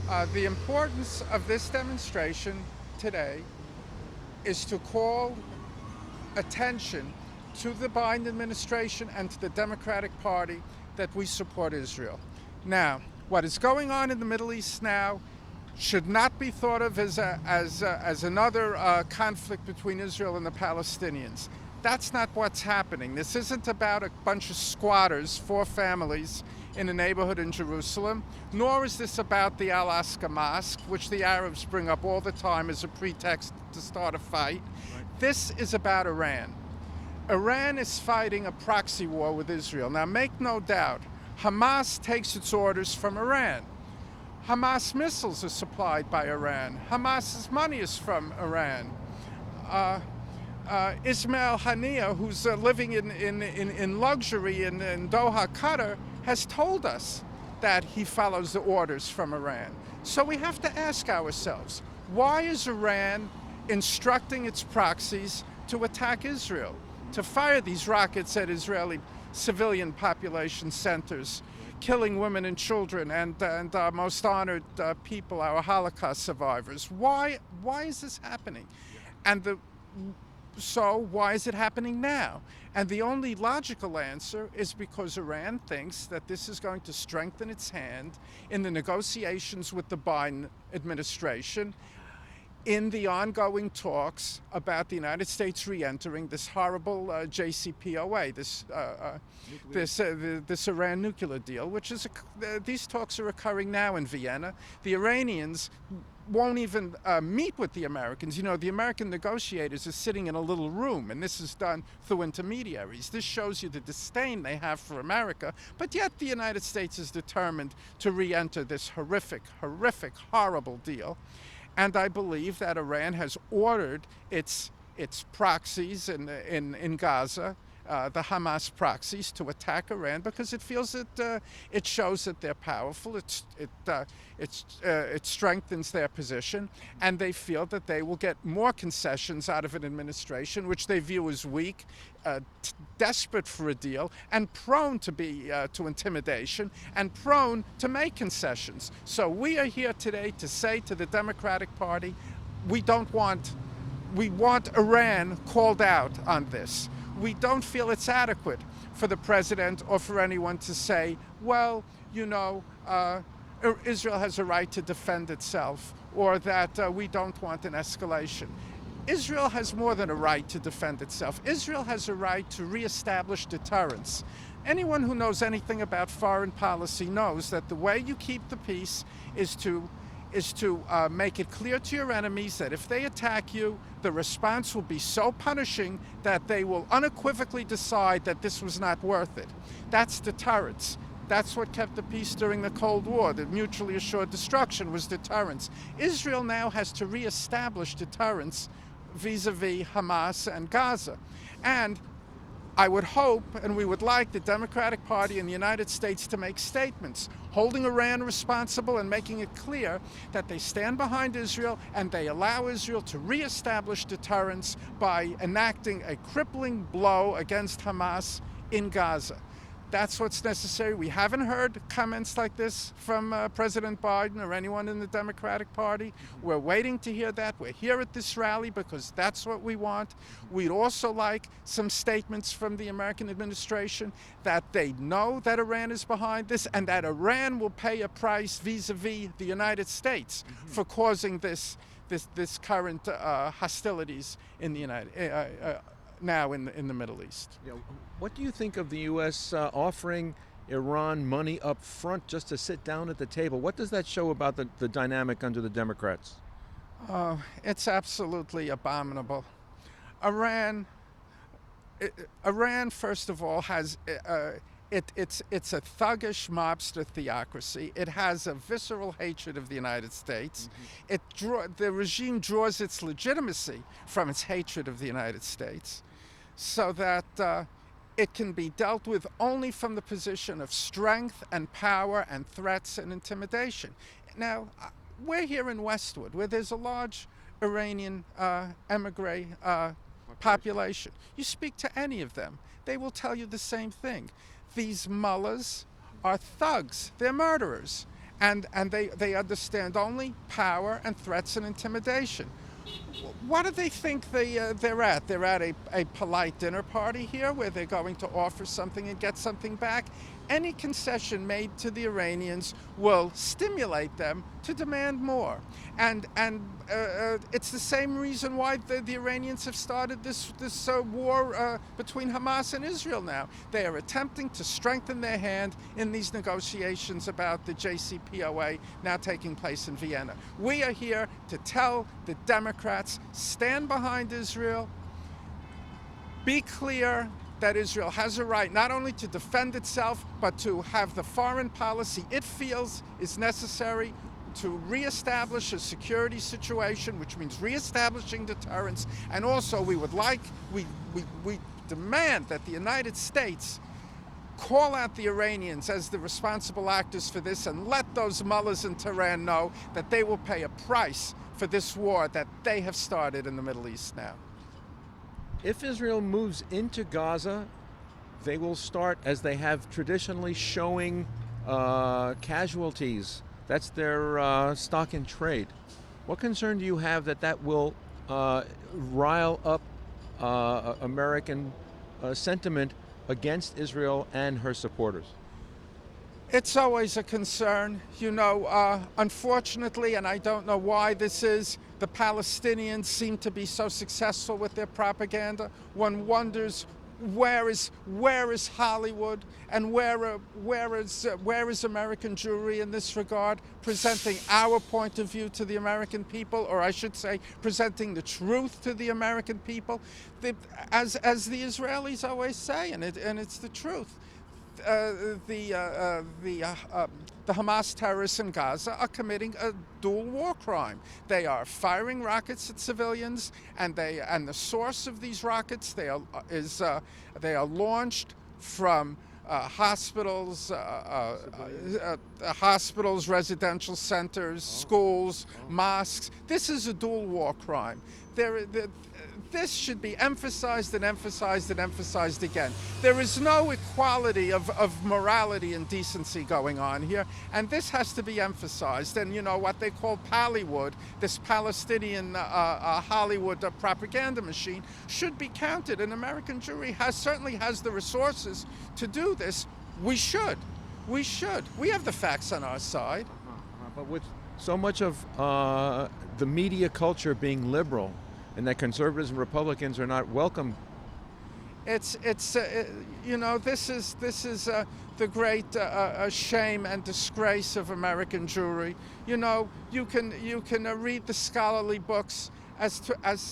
The importance of this demonstration today is to call attention to the Biden administration and to the Democratic Party that we support Israel. Now, what is going on in the Middle East now should not be thought of as another conflict between Israel and the Palestinians. That's not what's happening. This isn't about a bunch of squatters, 4 families in a neighborhood in Jerusalem, nor is this about the Al-Aqsa Mosque, which the Arabs bring up all the time as a pretext to start a fight. Right. This is about Iran. Iran is fighting a proxy war with Israel. Now, make no doubt, Hamas takes its orders from Iran. Hamas missiles are supplied by Iran. Hamas's money is from Iran. Ismail Haniyeh, who's living in luxury in Doha, Qatar, has told us that he follows the orders from Iran. So we have to ask ourselves, why is Iran instructing its proxies to attack Israel, to fire these rockets at Israeli civilian population centers, killing women and children and our most honored people, our Holocaust survivors? Why is this happening? So why is it happening now? And the only logical answer is because Iran thinks that this is going to strengthen its hand in the negotiations with the Biden administration in the ongoing talks about the United States re-entering this horrible JCPOA, this Iran nuclear deal, which is these talks are occurring now in Vienna. The Iranians won't even meet with the Americans. You know, the American negotiators are sitting in a little room, and this is done through intermediaries. This shows you the disdain they have for America, but yet the United States is determined to re-enter this horrific, horrible deal. And I believe that Iran has ordered its proxies in Gaza, the Hamas proxies, to attack Iran because it feels that it shows that they're powerful. It strengthens their position, and they feel that they will get more concessions out of an administration which they view as weak, desperate for a deal, and prone to intimidation, and prone to make concessions. So we are here today to say to the Democratic Party, we want Iran called out on this. We don't feel it's adequate for the president or for anyone to say, well, you know, Israel has a right to defend itself, or that we don't want an escalation. Israel has more than a right to defend itself. Israel has a right to reestablish deterrence. Anyone who knows anything about foreign policy knows that the way you keep the peace is to make it clear to your enemies that if they attack you, the response will be so punishing that they will unequivocally decide that this was not worth it. That's deterrence. That's what kept the peace during the Cold War. The mutually assured destruction was deterrence. Israel now has to reestablish deterrence vis-a-vis Hamas and Gaza. And I would hope, and we would like, the Democratic Party in the United States to make statements holding Iran responsible and making it clear that they stand behind Israel and they allow Israel to reestablish deterrence by enacting a crippling blow against Hamas in Gaza. That's what's necessary. We haven't heard comments like this from President Biden or anyone in the Democratic Party. We're waiting to hear that. We're here at this rally because that's what we want. We'd also like some statements from the American administration that they know that Iran is behind this and that Iran will pay a price vis-a-vis the United States for causing this current hostilities in the now in the Middle East. Yeah. What do you think of the U.S. Offering Iran money up front just to sit down at the table? What does that show about the dynamic under the Democrats? It's absolutely abominable. Iran, first of all, has it's a thuggish mobster theocracy. It has a visceral hatred of the United States. The regime draws its legitimacy from its hatred of the United States, so that it can be dealt with only from the position of strength and power and threats and intimidation. Now, we're here in Westwood, where there's a large Iranian emigre population. You speak to any of them, they will tell you the same thing. These mullahs are thugs, they're murderers. and they understand only power and threats and intimidation. What do they think they're at? They're at a polite dinner party here where they're going to offer something and get something back. Any concession made to the Iranians will stimulate them to demand more. And it's the same reason why the Iranians have started this war between Hamas and Israel now. They are attempting to strengthen their hand in these negotiations about the JCPOA now taking place in Vienna. We are here to tell the Democrats, stand behind Israel, be clear that Israel has a right not only to defend itself, but to have the foreign policy it feels is necessary to reestablish a security situation, which means reestablishing deterrence. And also we demand that the United States call out the Iranians as the responsible actors for this and let those mullahs in Tehran know that they will pay a price for this war that they have started in the Middle East now. If Israel moves into Gaza, they will start, as they have traditionally, showing casualties. That's their stock in trade. What concern do you have that will rile up American sentiment against Israel and her supporters? It's always a concern. You know, unfortunately, and I don't know why this is, the Palestinians seem to be so successful with their propaganda. One wonders where is Hollywood and where is American Jewry in this regard, presenting our point of view to the American people, or I should say, presenting the truth to the American people, as the Israelis always say, and it's the truth. The Hamas terrorists in Gaza are committing a dual war crime. They are firing rockets at civilians, and the source of these rockets they are launched from hospitals, residential centers, schools, mosques. This is a dual war crime. This should be emphasized and emphasized and emphasized again. There is no equality of morality and decency going on here, and this has to be emphasized. And you know what they call Pallywood, this Palestinian Hollywood propaganda machine, should be counted. And American Jewry certainly has the resources to do this. We should. We have the facts on our side. But with so much of the media culture being liberal, and that conservatives and Republicans are not welcome. You know, this is the great shame and disgrace of American Jewry. You know, you can read the scholarly books as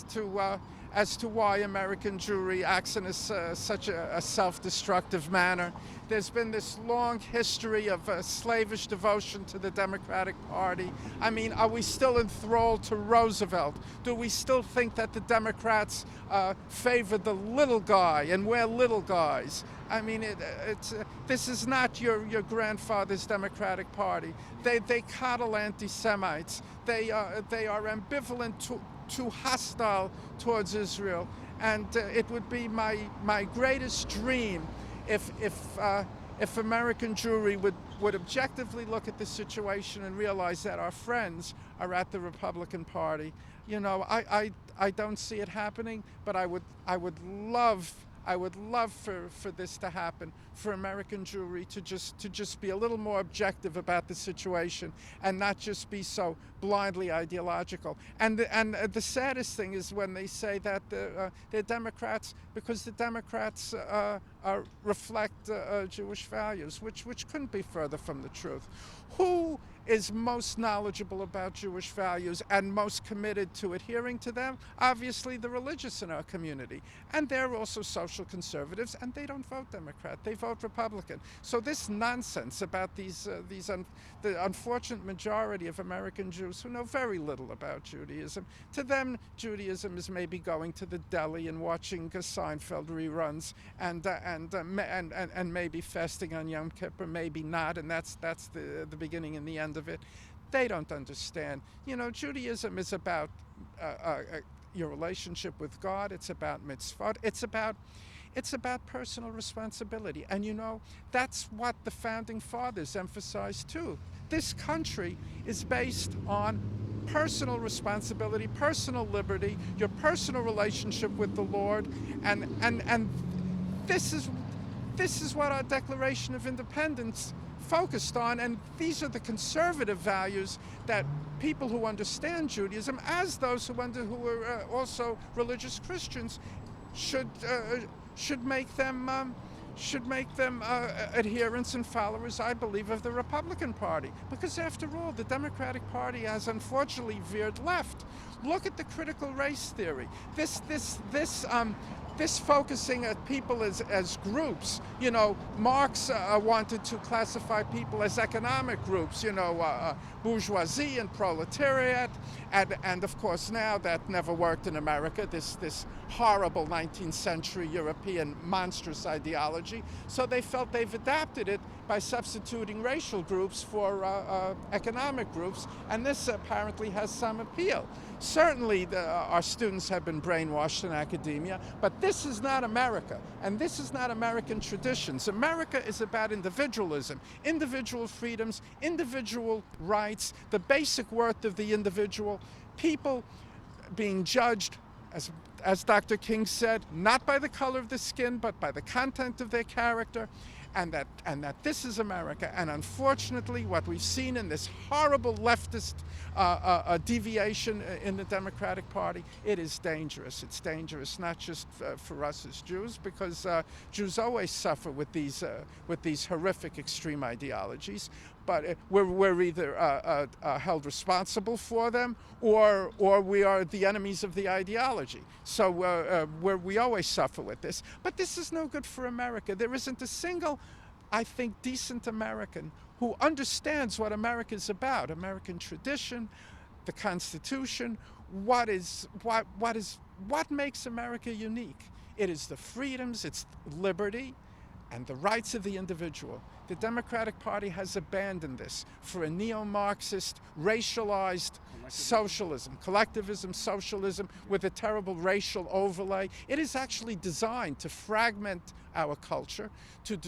to why American Jewry acts in such a self-destructive manner. There's been this long history of slavish devotion to the Democratic Party. I mean, are we still enthralled to Roosevelt? Do we still think that the Democrats favor the little guy, and we're little guys? I mean, this is not your grandfather's Democratic Party. They coddle anti-Semites. They are ambivalent too hostile towards Israel, and it would be my greatest dream if American Jewry would objectively look at the situation and realize that our friends are at the Republican Party. You know, I don't see it happening, but I would love for this to happen, for American Jewry to just be a little more objective about the situation and not just be so blindly ideological. And the saddest thing is when they say that they're Democrats because the Democrats reflect Jewish values, which couldn't be further from the truth. Who is most knowledgeable about Jewish values and most committed to adhering to them? Obviously the religious in our community. And they're also social conservatives, and they don't vote Democrat, they vote Republican. So this nonsense about the unfortunate majority of American Jews who know very little about Judaism, to them Judaism is maybe going to the deli and watching Seinfeld reruns and maybe fasting on Yom Kippur, maybe not, and that's the beginning and the end of it. They don't understand. You know, Judaism is about your relationship with God. It's about mitzvot. It's about personal responsibility. And you know, that's what the founding fathers emphasized too. This country is based on personal responsibility, personal liberty, your personal relationship with the Lord, and this is what our Declaration of Independence focused on, and these are the conservative values that people who understand Judaism, as those who are also religious Christians, should make them adherents and followers, I believe, of the Republican Party. Because after all, the Democratic Party has unfortunately veered left. Look at the critical race theory. This focusing at people as groups. You know, Marx wanted to classify people as economic groups, you know, bourgeoisie and proletariat, and of course now that never worked in America, this horrible 19th century European monstrous ideology. So they felt they've adapted it by substituting racial groups for economic groups, and this apparently has some appeal. Certainly our students have been brainwashed in academia, but this is not America, and this is not American traditions. America is about individualism, individual freedoms, individual rights, the basic worth of the individual, people being judged, as Dr. King said, not by the color of the skin, but by the content of their character, and that this is America. And unfortunately, what we've seen in this horrible leftist deviation in the Democratic Party, it is dangerous. It's dangerous not just for us as Jews, because Jews always suffer with these horrific extreme ideologies. But we're either held responsible for them, or we are the enemies of the ideology. So we always suffer with this. But this is no good for America. There isn't a single, I think, decent American who understands what America is about: American tradition, the Constitution. What makes America unique? It is the freedoms, it's liberty, and the rights of the individual. The Democratic Party has abandoned this for a neo-Marxist, racialized socialism, collectivism, socialism with a terrible racial overlay. It is actually designed to fragment our culture, to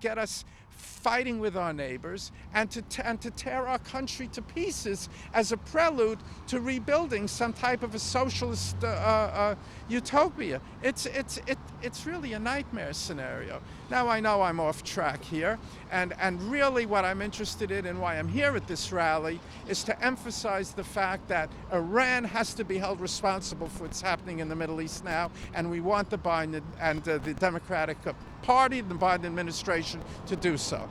get us fighting with our neighbors, and to tear our country to pieces as a prelude to rebuilding some type of a socialist utopia. It's really a nightmare scenario. Now I know I'm off track here, and really what I'm interested in and why I'm here at this rally is to emphasize the fact that Iran has to be held responsible for what's happening in the Middle East now, and we want the Biden and the Democratic Party, the Biden administration, to do so.